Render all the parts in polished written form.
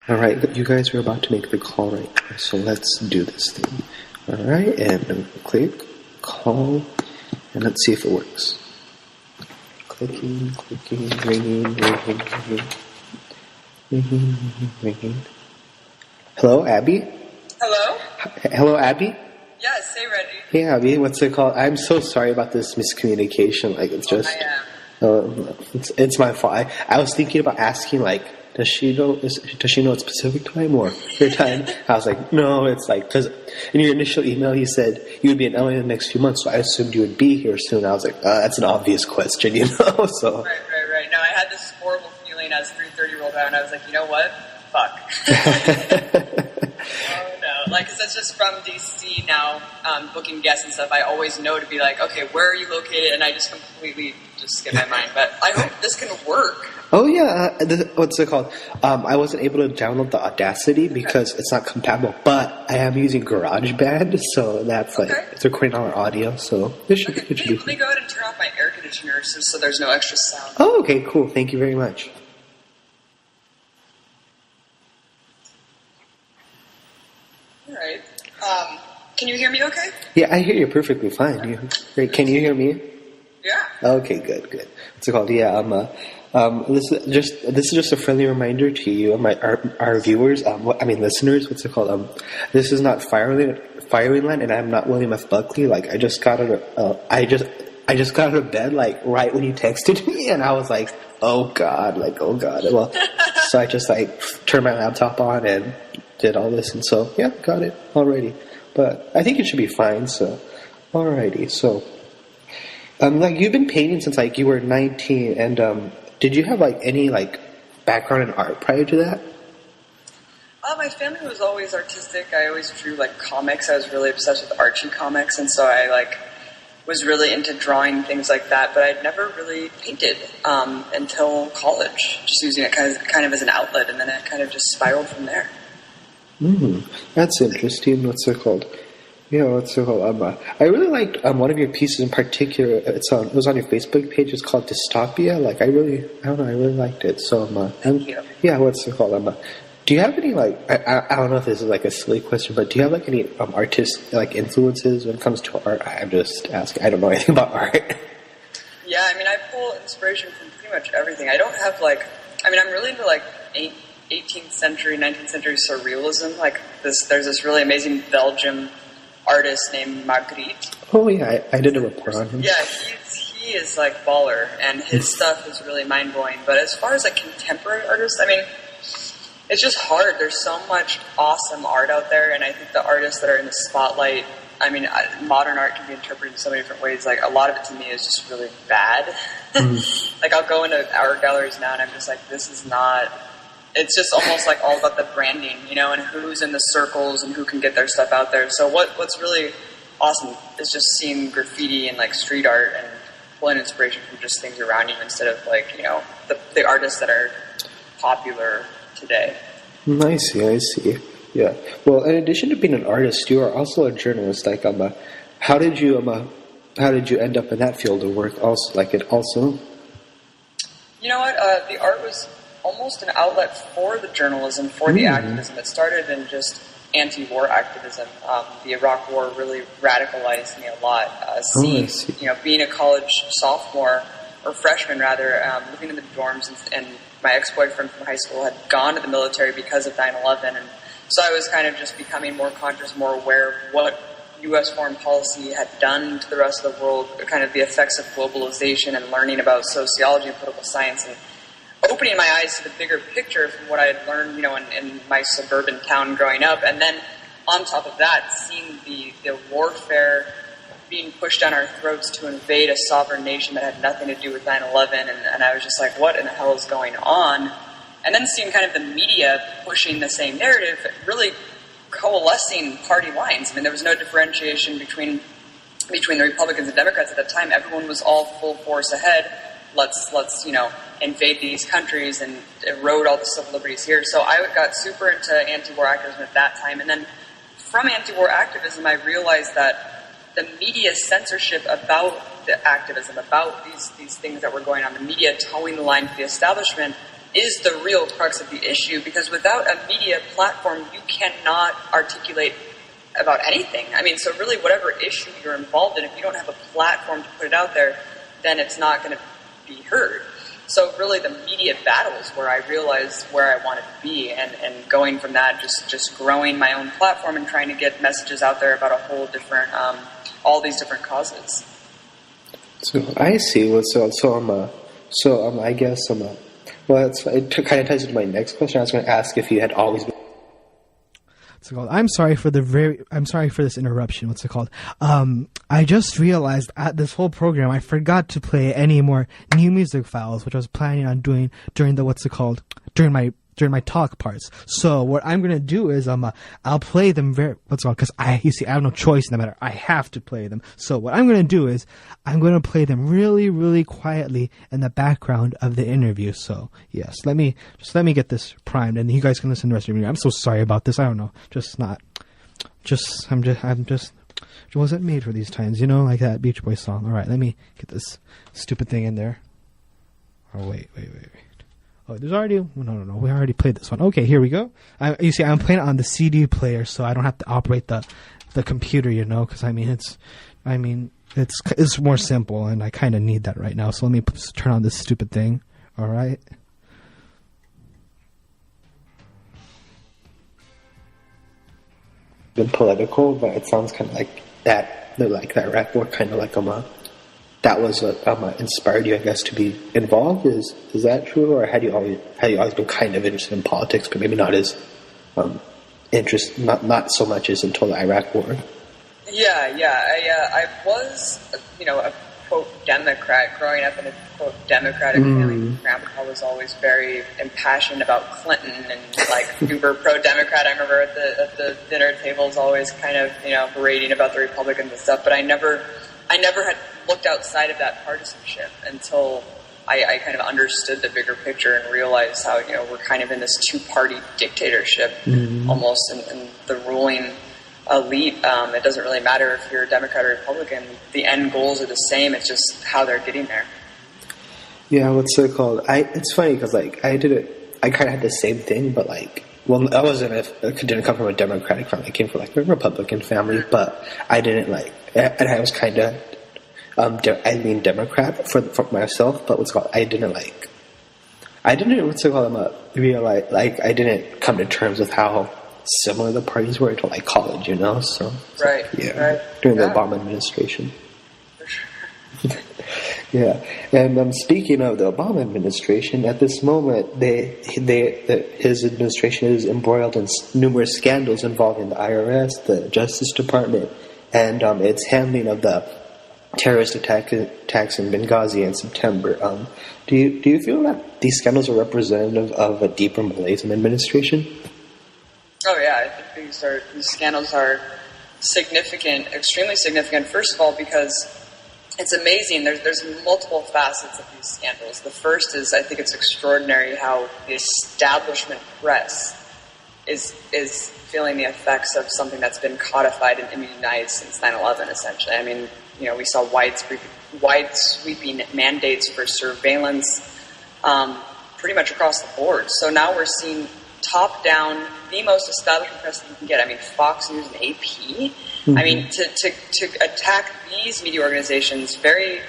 Alright, you guys are about to make the call right now, so let's do this thing. Alright, and click, call, and let's see if it works. Clicking, ringing. Hello, Abby? Hello? Hello, Abby? Yes, hey, Reggie. Hey, Abby, what's it called? I'm so sorry about this miscommunication. It's my fault. I was thinking about asking, does she know it's Pacific time or your time? I was like, no, it's because in your initial email you said you would be in LA in the next few months, so I assumed you would be here soon. I was like, that's an obvious question, so. Right. No, I had this horrible feeling as 3:30 rolled around. I was like, you know what? Fuck. Oh, no. Because that's just from DC now, booking guests and stuff. I always know to be like, okay, where are you located? And I just completely skip my mind. But I hope this can work. Oh, yeah. What's it called? I wasn't able to download the Audacity because it's not compatible, but I am using GarageBand, so that's it's recording all our audio, so it should be. Let me go ahead and turn off my air conditioner so there's no extra sound. Oh, okay, cool. Thank you very much. All right. Can you hear me okay? Yeah, I hear you perfectly fine. Great. Can you hear me? Yeah. Okay, good. What's it called? Yeah, this is just a friendly reminder to you, our viewers, listeners. What's it called? This is not firing line, and I'm not William F. Buckley. I just got out of bed, right when you texted me, and I was like, oh god. Well, so I just turned my laptop on and did all this, and so yeah, got it already. But I think it should be fine. So, alrighty. So, you've been painting since you were 19, and did you have any background in art prior to that? My family was always artistic. I always drew comics. I was really obsessed with Archie comics, and so I was really into drawing things like that. But I'd never really painted until college, just using it kind of as an outlet, and then it kind of just spiraled from there. That's interesting. What's it called? Yeah, what's it called? I really liked one of your pieces in particular. It was on your Facebook page. It's called Dystopia. I really liked it. So, Thank you. Yeah, what's it called? Do you have any I don't know if this is a silly question, but do you have any artist influences when it comes to art? I'm just asking. I don't know anything about art. Yeah, I pull inspiration from pretty much everything. I don't have I'm really into 18th century, 19th century surrealism. There's this really amazing Belgian artist named Magritte. Oh yeah, I did a report on him. Yeah, he is baller, and his stuff is really mind blowing. But as far as contemporary artists, it's just hard. There's so much awesome art out there, and I think the artists that are in the spotlight. Modern art can be interpreted in so many different ways. A lot of it to me is just really bad. I'll go into art galleries now, and I'm just this is not. It's just almost all about the branding, and who's in the circles and who can get their stuff out there. So what's really awesome is just seeing graffiti and street art and pulling inspiration from just things around you instead of the artists that are popular today. I see. Yeah. Well, in addition to being an artist, you are also a journalist. How did you end up in that field of work? Also. You know what? The art was almost an outlet for the journalism, for the activism. It started in just anti-war activism. The Iraq War really radicalized me a lot. Being a college sophomore, or freshman rather, living in the dorms, and my ex-boyfriend from high school had gone to the military because of 9/11, and so I was kind of just becoming more conscious, more aware of what U.S. foreign policy had done to the rest of the world, kind of the effects of globalization, and learning about sociology and political science, and opening my eyes to the bigger picture from what I had learned, in my suburban town growing up. And then on top of that, seeing the warfare being pushed down our throats to invade a sovereign nation that had nothing to do with 9/11. And I was just what in the hell is going on? And then seeing kind of the media pushing the same narrative, really coalescing party lines. There was no differentiation between the Republicans and Democrats at that time. Everyone was all full force ahead. Let's invade these countries and erode all the civil liberties here. So I got super into anti-war activism at that time. And then from anti-war activism, I realized that the media censorship about the activism, about these things that were going on, the media towing the line for the establishment, is the real crux of the issue, because without a media platform, you cannot articulate about anything. I mean, so really whatever issue you're involved in, if you don't have a platform to put it out there, then it's not going to be heard. So really the media battle is where I realized where I wanted to be, and going from that, just growing my own platform and trying to get messages out there about a whole different, all these different causes. So I see. I guess well, it kind of ties into my next question. I was going to ask if you had always been. What's it called? I'm sorry for this interruption. What's it called? I just realized at this whole program I forgot to play any more new music files, which I was planning on doing during during my talk parts. So what I'm gonna do is I'll play them because I have no choice in the matter. I have to play them. So what I'm gonna do is I'm gonna play them really, really quietly in the background of the interview. So yes, let me get this primed, and you guys can listen to the rest of the interview. I'm so sorry about this. I don't know, I wasn't made for these times, like that Beach Boys song. All right, let me get this stupid thing in there. Oh wait. Oh, there's already... No. We already played this one. Okay, here we go. You see, I'm playing it on the CD player, so I don't have to operate the computer, because it's more simple, and I kind of need that right now. So let me turn on this stupid thing. All right. Been political, but it sounds kind of like that. Like that rap war, kind of like that was what inspired you, I guess, to be involved. Is that true, or had you always been kind of interested in politics, but maybe not as not so much as until the Iraq War? Yeah. I was, a quote Democrat growing up in a quote Democratic family. Grandpa was always very impassioned about Clinton and like super pro Democrat. I remember at the dinner tables always kind of berating about the Republicans and stuff. But I never had looked outside of that partisanship until I kind of understood the bigger picture and realized how we're kind of in this two-party dictatorship almost, and the ruling elite. It doesn't really matter if you're a Democrat or Republican. The end goals are the same. It's just how they're getting there. Yeah, what's it called? It's funny because I kind of had the same thing, but I didn't come from a Democratic family. I came from a Republican family, but I didn't and I was kind of I lean Democrat for myself, but I didn't realize I didn't come to terms with how similar the parties were until college, So right, during the Obama administration. For sure. Yeah, and speaking of the Obama administration, at this moment, his administration is embroiled in numerous scandals involving the IRS, the Justice Department, and its handling of the terrorist attacks in Benghazi in September. Do you feel that these scandals are representative of a deeper malaise in the administration? Oh yeah, I think these scandals are significant, extremely significant. First of all, because it's amazing. There's multiple facets of these scandals. The first is, I think it's extraordinary how the establishment press is feeling the effects of something that's been codified and immunized since 9/11. Essentially, I mean, we saw wide sweeping mandates for surveillance, pretty much across the board. So now we're seeing top down, the most establishment press that you can get. I mean, Fox News and AP. I mean, to attack these media organizations, very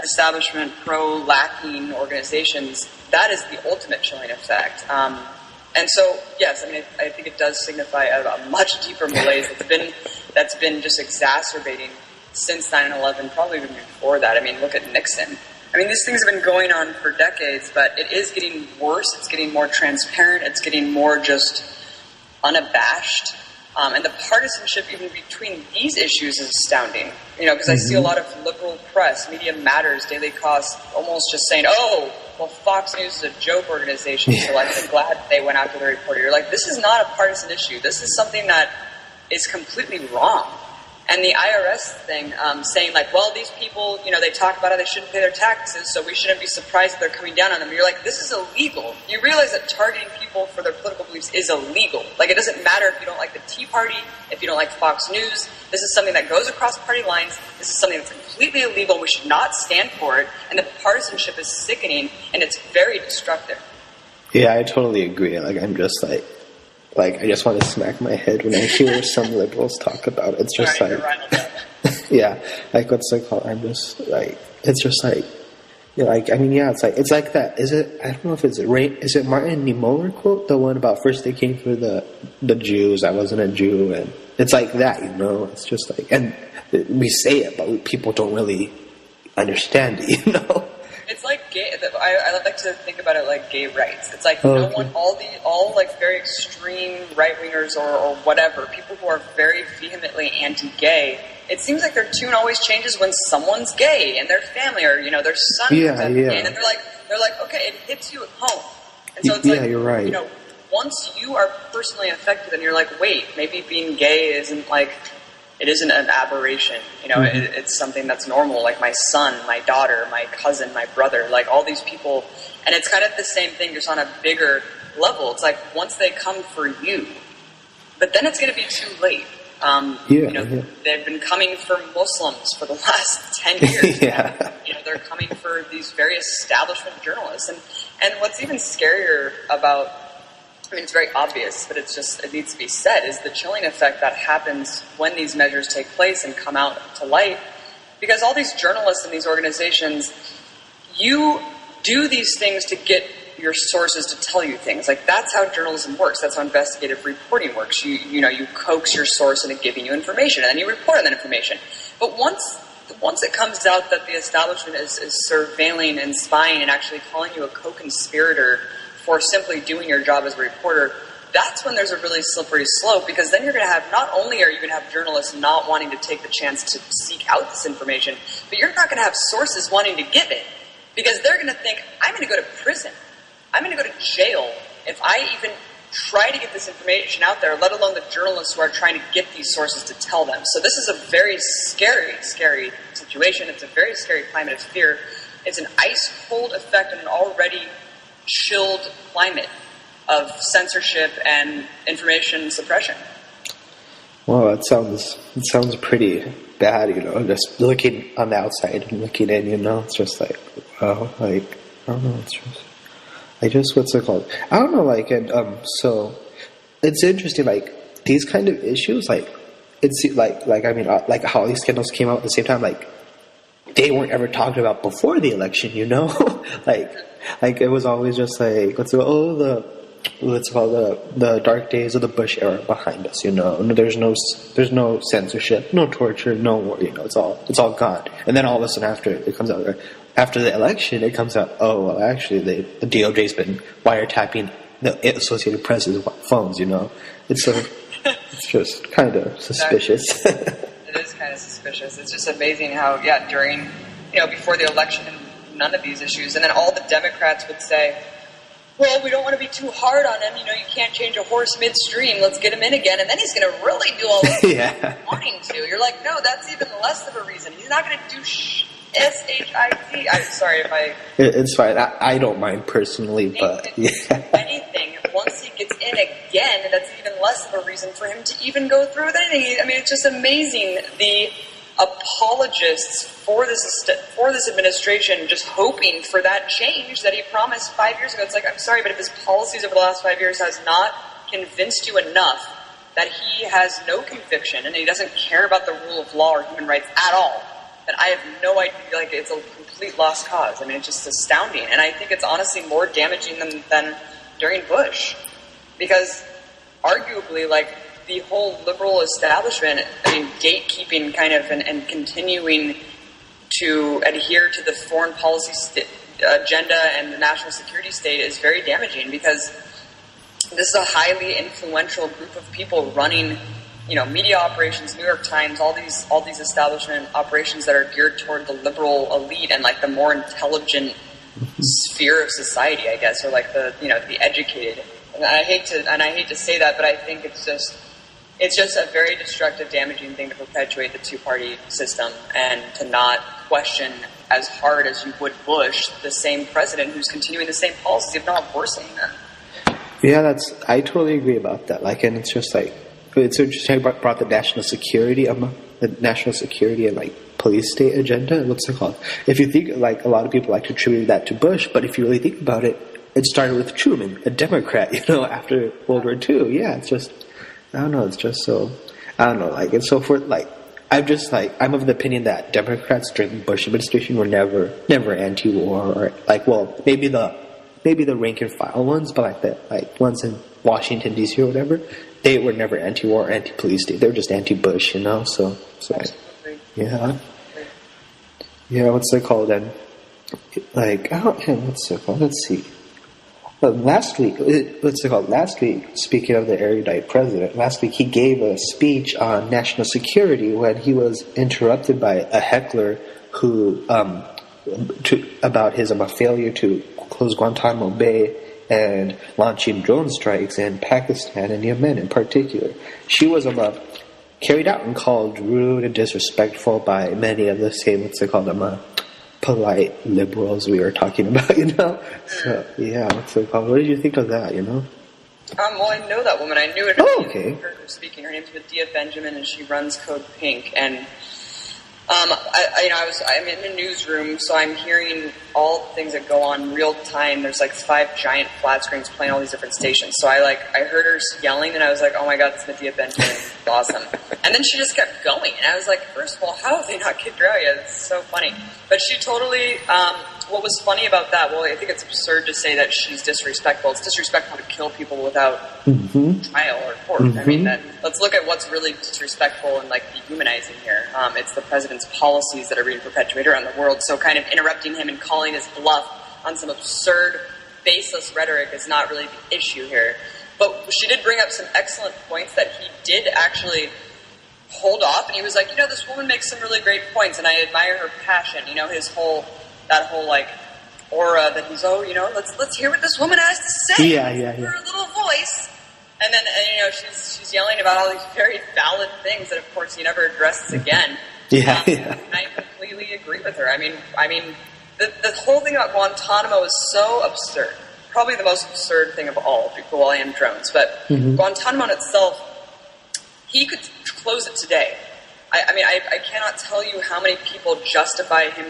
establishment, pro-lacking organizations, that is the ultimate chilling effect. And so, yes, I mean, I think it does signify a much deeper malaise that's been just exacerbating since 9/11, probably even before that. I mean, look at Nixon. I mean, these things have been going on for decades, but it is getting worse. It's getting more transparent. It's getting more just unabashed. And the partisanship even between these issues is astounding. Because I see a lot of liberal press, Media Matters, Daily Kos, almost just saying, oh, well, Fox News is a joke organization, so I'm glad they went after the reporter. You're like, this is not a partisan issue. This is something that is completely wrong. And the IRS thing, saying well, these people, they talk about how they shouldn't pay their taxes, so we shouldn't be surprised that they're coming down on them. You're like, this is illegal. You realize that targeting people for their political beliefs is illegal. It doesn't matter if you don't like the Tea Party, if you don't like Fox News. This is something that goes across party lines. This is something that's completely illegal. We should not stand for it. And the partisanship is sickening, and it's very destructive. Yeah, I totally agree. Like, I'm just like I just want to smack my head when I hear some liberals talk about it. It's just Right, like, you're right. yeah, like what's it called? I'm just like, it's just like, you know, like, I mean, yeah, it's like that. Is it? I don't know if is it Martin Niemöller quote, the one about first they came for the Jews, I wasn't a Jew, and it's like that, you know. It's just like, and we say it, but people don't really understand it, you know. It's like gay. I like to think about it like gay rights. It's like Okay. all like very extreme right wingers or whatever, people who are very vehemently anti-gay. It seems like their tune always changes when someone's gay and their family or their son Yeah, is yeah. gay, and they're like, okay, it hits you at home, and so it's Yeah, like, you're right. Once you are personally affected, and you're like, wait, maybe being gay isn't like. It isn't an aberration, it's something that's normal, like my son, my daughter, my cousin, my brother, like all these people, and it's kind of the same thing, just on a bigger level. It's like, once they come for you, but then it's going to be too late. They've been coming for Muslims for the last 10 years. Yeah. They're coming for these very establishment journalists, and what's even scarier about, I mean, it's very obvious, but it needs to be said, is the chilling effect that happens when these measures take place and come out to light. Because all these journalists and these organizations, you do these things to get your sources to tell you things. Like, that's how journalism works. That's how investigative reporting works. You coax your source into giving you information, and then you report on that information. But once it comes out that the establishment is surveilling and spying and actually calling you a co-conspirator for simply doing your job as a reporter, that's when there's a really slippery slope, because then you're going to have, not only are you going to have journalists not wanting to take the chance to seek out this information, but you're not going to have sources wanting to give it, because they're going to think, I'm going to go to prison. I'm going to go to jail if I even try to get this information out there, let alone the journalists who are trying to get these sources to tell them. So this is a very scary, scary situation. It's a very scary climate of fear. It's an ice-cold effect on an already chilled climate of censorship and information suppression. Well, it sounds pretty bad, just looking on the outside and looking in, it's just like, wow, like, I don't know, what's it called? I don't know, like, and, so, it's interesting, like, these kind of issues, like, it's, like, I mean, like, how these scandals came out at the same time, like, they weren't ever talked about before the election, like it was always just like, the dark days of the Bush era behind us, there's no censorship, no torture, no war, it's all gone. And then all of a sudden after the election, it comes out, oh, well, actually the DOJ's been wiretapping the Associated Press's phones, it's just kind of suspicious. It is kind of suspicious. It's just amazing how, during, before the election, none of these issues, and then all the Democrats would say, well, we don't want to be too hard on him, you can't change a horse midstream, let's get him in again, and then he's going to really do all this yeah. wanting to. You're like, no, that's even less of a reason. He's not going to do S-H-I-T. I'm sorry if I... It's fine. I don't mind personally, but... Yeah. Anything, once he gets in again, that's even less of a reason for him to even go through with anything. I mean, it's just amazing, the apologists for this administration just hoping for that change that he promised 5 years ago. It's like, I'm sorry, but if his policies over the last 5 years has not convinced you enough that he has no conviction and he doesn't care about the rule of law or human rights at all, then I have no idea, like, it's a complete lost cause. I mean, it's just astounding. And I think it's honestly more damaging than during Bush, because arguably, like, the whole liberal establishment, I mean, gatekeeping kind of and continuing to adhere to the foreign policy agenda and the national security state is very damaging, because this is a highly influential group of people running, media operations, New York Times, all these establishment operations that are geared toward the liberal elite and like the more intelligent sphere of society, I guess, or like the educated. And I hate to say that, but I think it's just a very destructive, damaging thing to perpetuate the two-party system and to not question as hard as you would Bush, the same president who's continuing the same policies, if not worsening them. Yeah, I totally agree about that. Like, and it's just like, it's interesting how you brought the national security and like police state agenda. What's it called? If you think, like, a lot of people like to attribute that to Bush, but if you really think about it, it started with Truman, a Democrat, after World War II. Yeah, it's just, I don't know, it's just so, I don't know, like, it's so for, like, I'm of the opinion that Democrats during the Bush administration were never anti-war, or, like, well, maybe the rank and file ones, but like ones in Washington D.C. or whatever, they were never anti-war, or anti-police state. They were just anti-Bush, so yeah. Yeah, what's it called then? Like, what's it called? Let's see. But last week, speaking of the erudite president, last week he gave a speech on national security when he was interrupted by a heckler who, about his failure to close Guantanamo Bay and launching drone strikes in Pakistan and Yemen in particular. She was carried out and called rude and disrespectful by many of the same, polite liberals we were talking about, So, yeah, what did you think of that, Well, I know that woman. I knew it. Okay. Heard her speaking. Her name's Medea Benjamin, and she runs Code Pink. And I'm in the newsroom, so I'm hearing all the things that go on in real time. There's like 5 giant flat screens playing all these different stations. So I heard her yelling, and I was like, oh my god, it's Medea Benjamin. It's awesome. And then she just kept going, and I was like, first of all, how have they not kicked her out yet? It's so funny. But she totally, what was funny about that, well, I think it's absurd to say that she's disrespectful. It's disrespectful to kill people without trial or court. I mean, let's look at what's really disrespectful and dehumanizing here. It's the president's policies that are being perpetuated around the world. So kind of interrupting him and calling his bluff on some absurd, baseless rhetoric is not really the issue here. But she did bring up some excellent points that he did actually hold off, and he was like, this woman makes some really great points, and I admire her passion. That whole aura that he's, let's hear what this woman has to say. Yeah. Her little voice. And then, she's yelling about all these very valid things that, of course, he never addresses again. Yeah. And I completely agree with her. I mean, the whole thing about Guantanamo is so absurd. Probably the most absurd thing of all, while I am drones. But Guantanamo in itself, he could close it today. I cannot tell you how many people justify him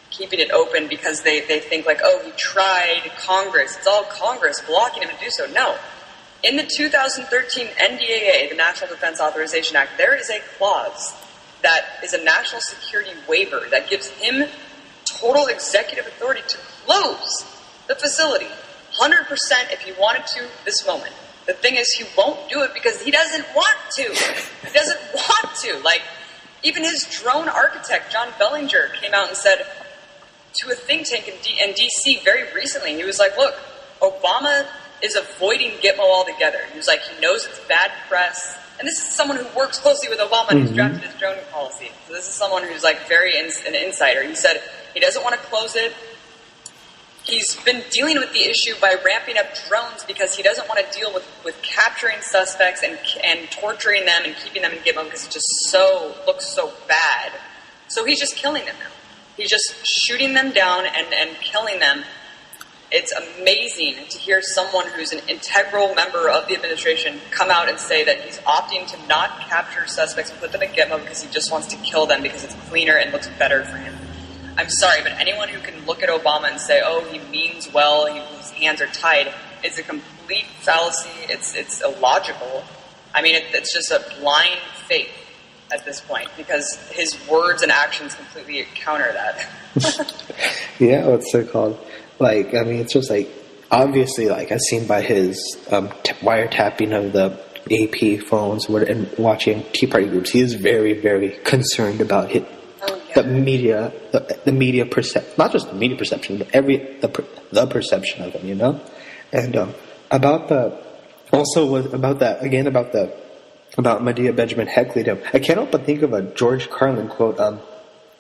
keeping it open because they think he tried Congress. It's all Congress blocking him to do so. No. In the 2013 NDAA, the National Defense Authorization Act, there is a clause that is a national security waiver that gives him total executive authority to close the facility 100% if he wanted to this moment. The thing is, he won't do it because he doesn't want to. He doesn't want to. Even his drone architect, John Bellinger, came out and said to a think tank in D.C. very recently, he was like, look, Obama is avoiding Gitmo altogether. He was like, he knows it's bad press. And this is someone who works closely with Obama and who's drafted his drone policy. So this is someone who's very an insider. He said he doesn't want to close it. He's been dealing with the issue by ramping up drones because he doesn't want to deal with capturing suspects and torturing them and keeping them in Gitmo because it just looks so bad. So he's just killing them now. He's just shooting them down and killing them. It's amazing to hear someone who's an integral member of the administration come out and say that he's opting to not capture suspects and put them in Gitmo because he just wants to kill them because it's cleaner and looks better for him. I'm sorry, but anyone who can look at Obama and say, oh, he means well, his hands are tied, it's a complete fallacy. It's illogical. It's just a blind faith at this point because his words and actions completely counter that. Yeah, what's it called? It's just obviously, as seen by his wiretapping of the AP phones and watching Tea Party groups, he is very, very concerned about the media, the media perception, not just the media perception, but the perception of him, And about Medea Benjamin heckling him. I can't help but think of a George Carlin quote.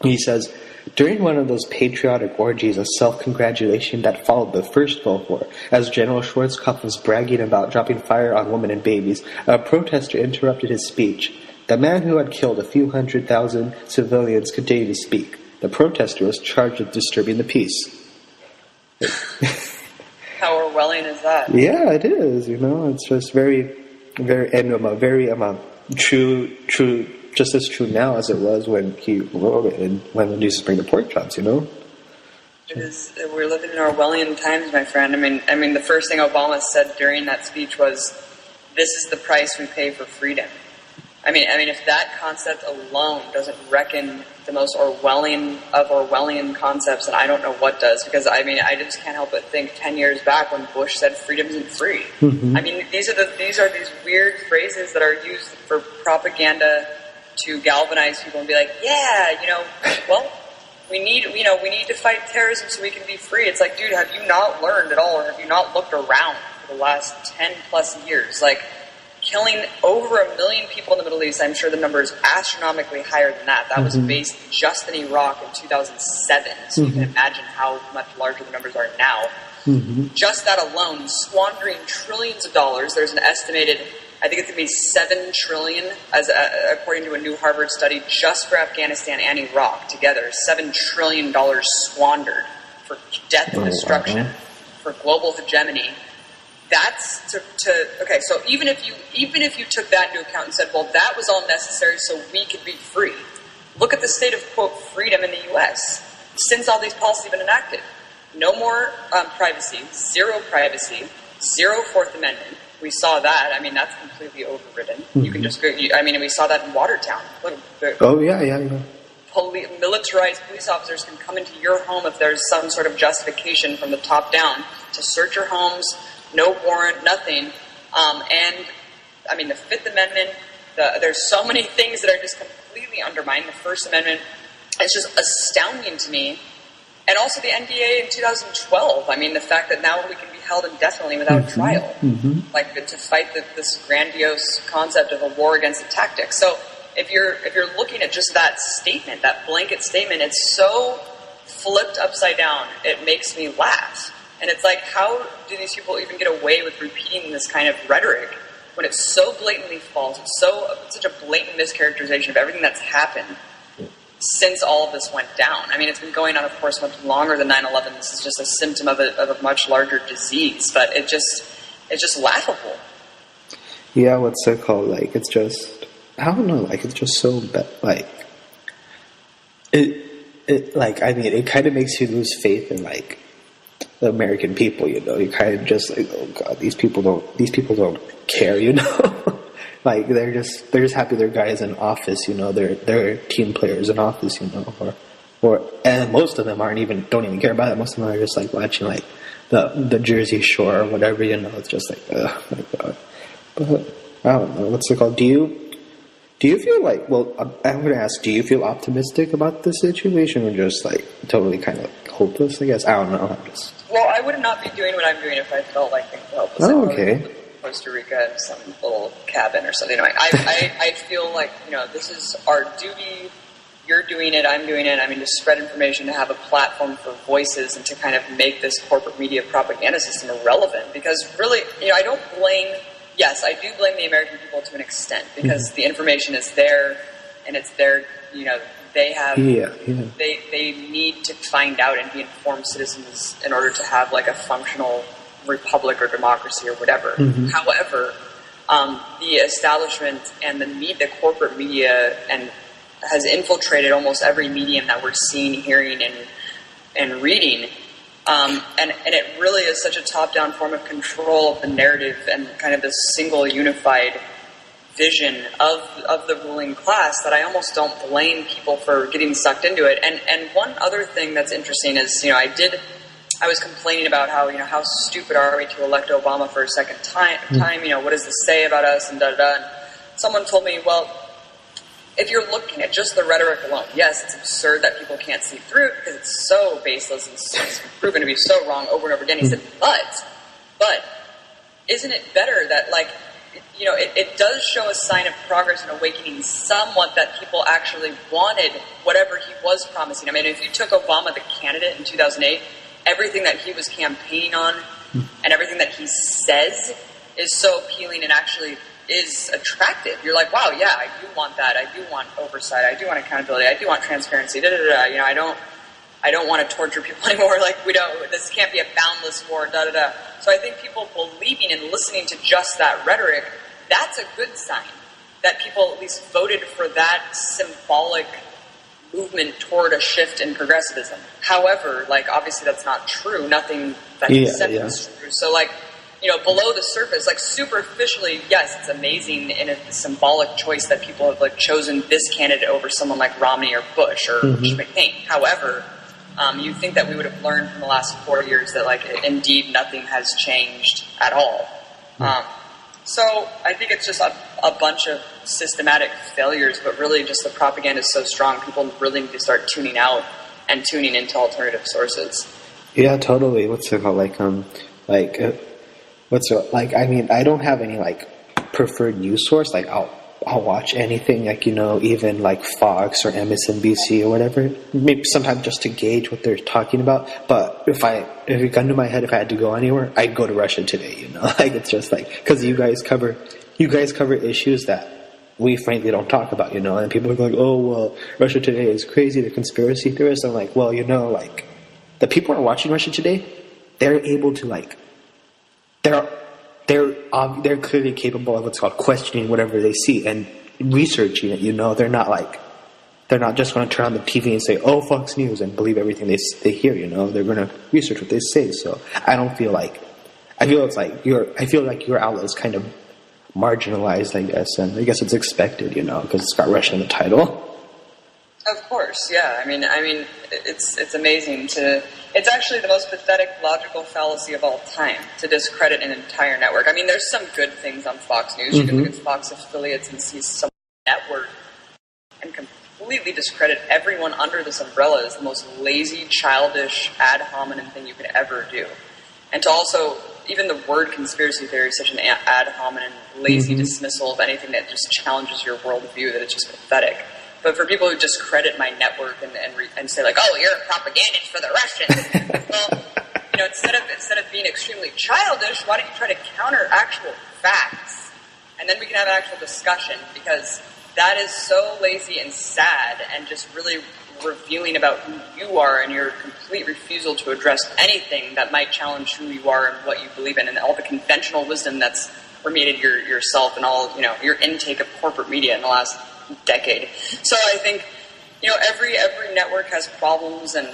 He says, during one of those patriotic orgies of self-congratulation that followed the First Gulf War, as General Schwarzkopf was bragging about dropping fire on women and babies, a protester interrupted his speech. The man who had killed a few 100,000 civilians continued to speak. The protester was charged with disturbing the peace. How Orwellian is that? Yeah, it is. It's just very, very, and very true, just as true now as it was when he wrote it and when the news bring the pork chops. We're living in Orwellian times, my friend. I mean, the first thing Obama said during that speech was, "This is the price we pay for freedom." I mean, if that concept alone doesn't reckon the most Orwellian of Orwellian concepts, then I don't know what does. Because I just can't help but think 10 years back when Bush said freedom isn't free. I mean, these are these weird phrases that are used for propaganda to galvanize people and be like, yeah, well. We need to fight terrorism so we can be free. It's like, dude, have you not learned at all, or have you not looked around for the last 10 plus years? Like, killing over 1 million people in the Middle East, I'm sure the number is astronomically higher than that. That was based just in Iraq in 2007, so you can imagine how much larger the numbers are now. Just that alone, squandering trillions of dollars. There's an estimated, I think it's going to be $7 trillion, according to a new Harvard study, just for Afghanistan and Iraq together. $7 trillion squandered for death and destruction, for global hegemony. That's okay. So even if you took that into account and said, well, that was all necessary so we could be free. Look at the state of quote freedom in the U.S. since all these policies have been enacted. No more privacy, zero Fourth Amendment. We saw that. I mean, that's completely overridden. You can just go. We saw that in Watertown. Militarized police officers can come into your home if there's some sort of justification from the top down to search your homes. No warrant, nothing. The Fifth Amendment. There's so many things that are just completely undermined. The First Amendment. It's just astounding to me. And also the NDA in 2012. I mean, the fact that now we can be held indefinitely without trial, like to fight this grandiose concept of a war against the tactics. So if you're looking at just that statement, that blanket statement, it's so flipped upside down. It makes me laugh. And it's like, how do these people even get away with repeating this kind of rhetoric when it's so blatantly false? It's such a blatant mischaracterization of everything that's happened since all of this went down. I mean, it's been going on, of course, much longer than 9/11. This is just a symptom of a much larger disease, but it's just laughable. Yeah, what's it called? Like, it's just, I don't know, like, it's just so bad. Like, it kind of makes you lose faith in, like, the American people, You kind of just like, oh God, these people don't care, Like they're just happy their guy is in office, they're team players in office, and most of them don't even care about it. Most of them are just like watching like the Jersey Shore or whatever, It's just like, oh my God. But I don't know, what's it called? Do you feel like? Well, I'm going to ask. Do you feel optimistic about the situation, or just like totally kind of hopeless? I guess I don't know. Well, I would not be doing what I'm doing if I felt like things were hopeless. Oh, okay. Costa Rica in some little cabin or something. I feel like, this is our duty. You're doing it, I'm doing it. I mean, to spread information, to have a platform for voices, and to kind of make this corporate media propaganda system irrelevant. Because really, I don't blame, yes, I do blame the American people to an extent, because the information is there, and it's there, they have, they need to find out and be informed citizens in order to have like a functional republic or democracy or whatever. However, the establishment and the corporate media has infiltrated almost every medium that we're seeing, hearing, and reading. And it really is such a top-down form of control of the narrative and kind of this single unified vision of the ruling class that I almost don't blame people for getting sucked into it. And one other thing that's interesting is, I was complaining about how stupid are we to elect Obama for a second time? What does this say about us? And da-da-da. And someone told me, well, if you're looking at just the rhetoric alone, yes, it's absurd that people can't see through it because it's so baseless and it's proven to be so wrong over and over again. He said, but isn't it better that, like, it does show a sign of progress and awakening somewhat that people actually wanted whatever he was promising. I mean, if you took Obama, the candidate, in 2008, everything that he was campaigning on and everything that he says is so appealing and actually is attractive. You're like, wow, yeah, I do want that. I do want oversight. I do want accountability. I do want transparency. I don't want to torture people anymore. Like, this can't be a boundless war. So I think people believing and listening to just that rhetoric, that's a good sign that people at least voted for that symbolic movement toward a shift in progressivism. However, like, obviously that's not true. Nothing that he said is true. So, like, you know, below the surface, like, superficially, yes, it's amazing in a symbolic choice that people have, like, chosen this candidate over someone like Romney or Bush or McCain. However, you think that we would have learned from the last 4 years that, like, indeed nothing has changed at all. So I think it's just a bunch of systematic failures, but really just the propaganda is so strong, people really need to start tuning out and tuning into alternative sources. Yeah, totally. What's it called? I mean, I don't have any, like, preferred news source. Like, I'll watch anything, like, you know, even like Fox or MSNBC or whatever. Maybe sometimes just to gauge what they're talking about. But if it got into my head, if I had to go anywhere, I'd go to Russia Today. You know, like, it's just like, because you guys cover issues that we frankly don't talk about. You know, and people are like, oh well, Russia Today is crazy. They're conspiracy theorists. I'm like, well, you know, like, the people who are watching Russia Today, they're able to, like, they're clearly capable of what's called questioning whatever they see and researching it. You know, they're not just going to turn on the TV and say, "Oh, Fox News," and believe everything they hear. You know, they're going to research what they say. So I feel like your outlet is kind of marginalized, I guess, and I guess it's expected. You know, because it's got Russia in the title. Of course, yeah. I mean, it's amazing to. It's actually the most pathetic logical fallacy of all time to discredit an entire network. I mean, there's some good things on Fox News. You can look at Fox affiliates and see some network and completely discredit everyone under this umbrella is the most lazy, childish, ad hominem thing you could ever do. And to also, even the word conspiracy theory is such an ad hominem, lazy dismissal of anything that just challenges your worldview that it's just pathetic. But for people who discredit my network and say, like, oh, you're a propagandist for the Russians, well, you know, instead of being extremely childish, why don't you try to counter actual facts, and then we can have an actual discussion, because that is so lazy and sad and just really revealing about who you are and your complete refusal to address anything that might challenge who you are and what you believe in and all the conventional wisdom that's permeated yourself and all, you know, your intake of corporate media in the last decade. So I think, you know, every network has problems, and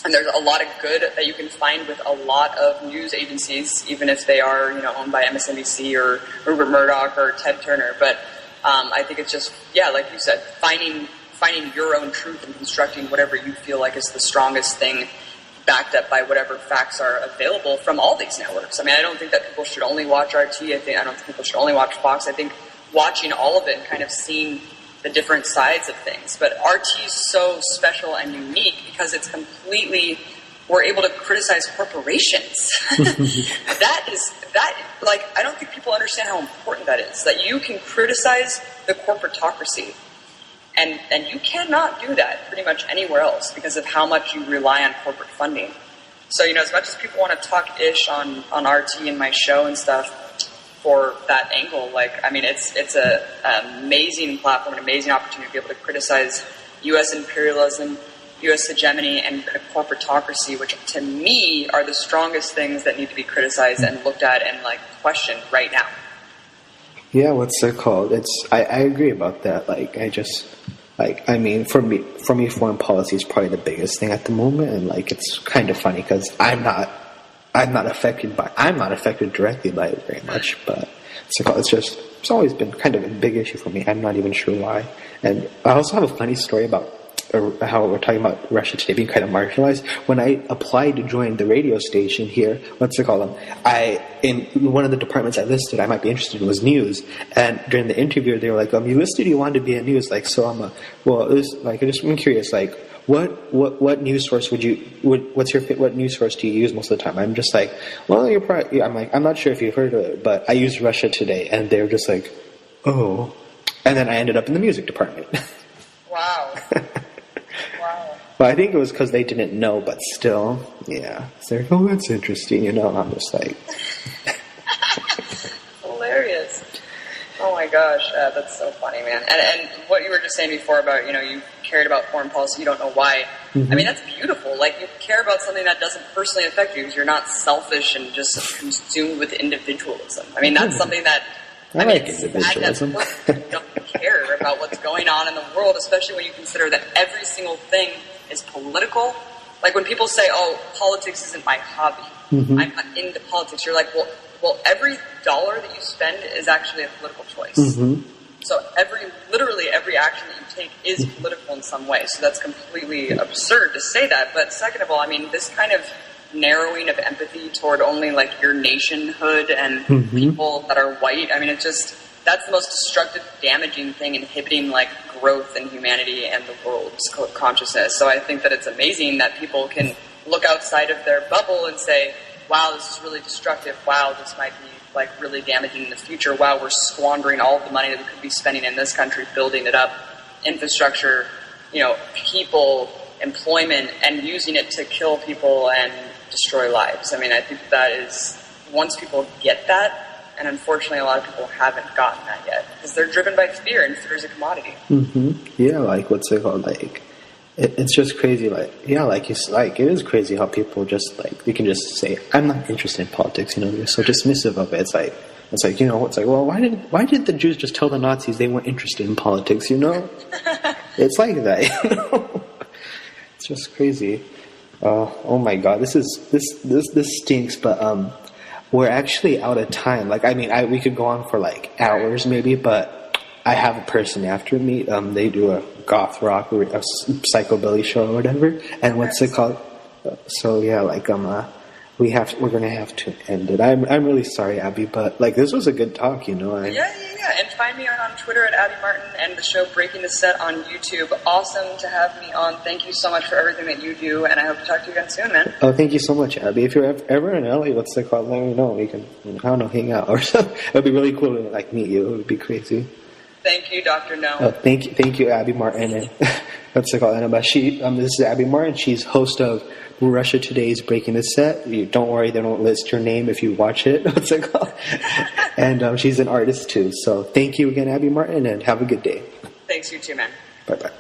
there's a lot of good that you can find with a lot of news agencies, even if they are, you know, owned by MSNBC or Rupert Murdoch or Ted Turner. But I think it's just, yeah, like you said, finding your own truth and constructing whatever you feel like is the strongest thing, backed up by whatever facts are available from all these networks. I mean, I don't think that people should only watch RT. I don't think people should only watch Fox. I think watching all of it and kind of seeing the different sides of things. But RT is so special and unique because it's completely, we're able to criticize corporations. Like, I don't think people understand how important that is, that you can criticize the corporatocracy. And you cannot do that pretty much anywhere else because of how much you rely on corporate funding. So, you know, as much as people want to talk ish on RT and my show and stuff, for that angle, like, I mean, it's an amazing platform, an amazing opportunity to be able to criticize U.S. imperialism, U.S. hegemony, and corporatocracy, which to me are the strongest things that need to be criticized and looked at and, like, questioned right now. Yeah, what's it called? I agree about that. Like, I mean, for me, foreign policy is probably the biggest thing at the moment, and, like, it's kind of funny because I'm not affected directly by it very much, but it's always been kind of a big issue for me. I'm not even sure why. And I also have a funny story about how we're talking about Russia Today being kind of marginalized. When I applied to join the radio station here, in one of the departments I listed, I might be interested in was news. And during the interview, they were like, you listed you wanted to be in news, like, so I'm curious, like, what news source what news source do you use most of the time? I'm just like, well, I'm not sure if you've heard of it, but I use Russia Today, and they're just like, oh, and then I ended up in the music department. Wow. Wow. Well, I think it was because they didn't know, but still, yeah. So they're like, oh, that's interesting, you know. And I'm just like, hilarious. Oh my gosh, that's so funny, man. And what you were just saying before about, you know, you cared about foreign policy, you don't know why. I mean, that's beautiful. Like, you care about something that doesn't personally affect you because you're not selfish and just consumed with individualism. I mean, that's something that, I like individualism. That don't care about what's going on in the world, especially when you consider that every single thing is political. Like when people say, "Oh, politics isn't my hobby. I'm not into politics." You're like, well, every dollar that you spend is actually a political choice. So literally every action that you take is political in some way. So that's completely absurd to say that. But second of all, I mean, this kind of narrowing of empathy toward only like your nationhood and people that are white, I mean, that's the most destructive, damaging thing, inhibiting like growth in humanity and the world's consciousness. So I think that it's amazing that people can look outside of their bubble and say, wow, this is really destructive. Wow, this might be like really damaging in the future. Wow, we're squandering all of the money that we could be spending in this country, building it up, infrastructure, people, employment, and using it to kill people and destroy lives. I mean, I think that is, once people get that, and unfortunately a lot of people haven't gotten that yet, because they're driven by fear, and fear is a commodity. Yeah, like what's it called? Like, it's just crazy. Like, yeah, like it is crazy how people just like, you can just say, I'm not interested in politics. They're so dismissive of it. It's like well, why did the Jews just tell the Nazis they weren't interested in politics? It's like that. It's just crazy. Oh my God, this stinks. But we're actually out of time. Like, I mean, we could go on for like hours maybe, but I have a person after me. They do a goth rock or a psychobilly show or whatever. And what's it called? So yeah, like we're gonna have to end it. I'm really sorry, Abby, but like this was a good talk. Yeah. And find me on Twitter at Abby Martin and the show Breaking the Set on YouTube. Awesome to have me on. Thank you so much for everything that you do, and I hope to talk to you again soon, man. Oh, thank you so much, Abby. If you're ever in LA, what's it called? Let me know. We can, I don't know, hang out or something. It'd be really cool to like meet you. It would be crazy. Thank you, Dr. No. Oh, thank you, Abby Martin. And what's it called? This is Abby Martin. She's host of Russia Today's Breaking the Set. Don't worry, they don't list your name if you watch it. What's it called? And she's an artist too. So thank you again, Abby Martin, and have a good day. Thanks, you too, man. Bye-bye.